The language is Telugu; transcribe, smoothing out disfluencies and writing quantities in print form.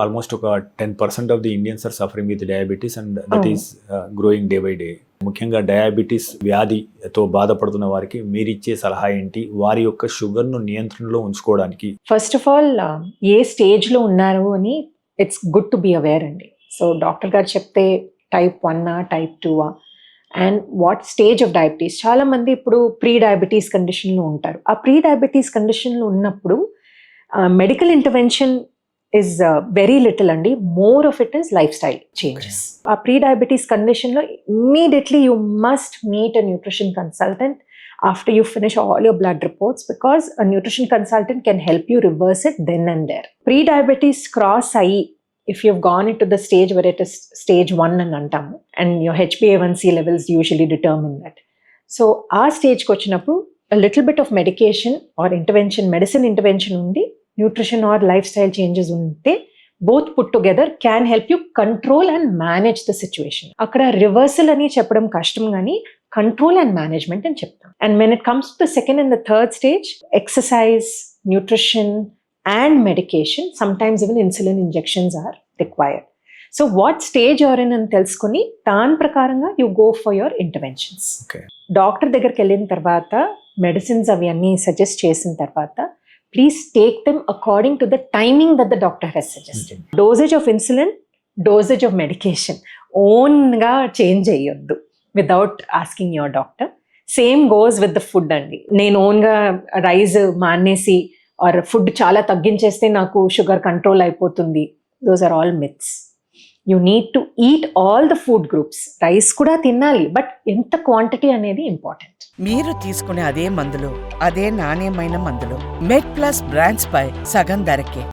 ఆల్మోస్ట్ ఒక 10% of the Indians are suffering with diabetes and that is growing day by day. ముఖ్యంగా డయాబెటీస్ వ్యాధితో బాధపడుతున్న వారికి మీరు ఇచ్చే సలహా ఏంటి, వారి యొక్క షుగర్ను నియంత్రణలో ఉంచుకోవడానికి? ఫస్ట్ ఆఫ్ ఆల్ ఏ స్టేజ్లో ఉన్నారు అని it's good to be aware అండి. సో డాక్టర్ గారు చెప్తే type 1 type 2 and what stage of diabetes. చాలామంది ఇప్పుడు ప్రీ డయాబెటీస్ కండిషన్లో ఉంటారు. ఆ ప్రీ డయాబెటీస్ కండిషన్లో ఉన్నప్పుడు medical intervention is very little అండి. More of it is life style changes. ఆ ప్రీ డయాబెటీస్ కండిషన్లో immediately you must meet a nutrition consultant after you finish all your blood reports, because a nutrition consultant can help you reverse it then and there. Pre-diabetes cross ayi, if you've gone into the stage where it is stage 1 and antamu, and your HbA1c levels usually determine that. So our stage ko vachinappudu a little bit of medication or intervention, medicine intervention undi, nutrition or lifestyle changes unte, both put together can help you control and manage the situation. Akkada reversal ani cheppadam kashtam gaani control and management అని చెప్తాం. And when it comes to the second and the third stage, exercise, nutrition and medication, sometimes even insulin injections are required. So what stage you're in అని తెలుసుకుని దాని ప్రకారంగా you go for your interventions. Doctor దగ్గరికి వెళ్ళిన తర్వాత మెడిసిన్స్ అవి అన్నీ సజెస్ట్ చేసిన తర్వాత please take them according to the timing that the doctor has suggested. Dosage of insulin, dosage of medication ఓన్గా చేంజ్ చేయొద్దు without asking your doctor. Same goes with the food అండి. నేను ఓన్గా రైస్ మానేసి ఆర్ ఫుడ్ చాలా తగ్గించేస్తే నాకు షుగర్ కంట్రోల్ అయిపోతుంది. Those are all myths. You need to eat all the food groups. Rice కూడా తినాలి, బట్ ఎంత క్వాంటిటీ అనేది ఇంపార్టెంట్. మీరు తీసుకునే అదే మందులు, అదే నాణ్యమైన మందులు మెడ్ ప్లస్ బ్రాండ్స్ పై సగం ధరకే.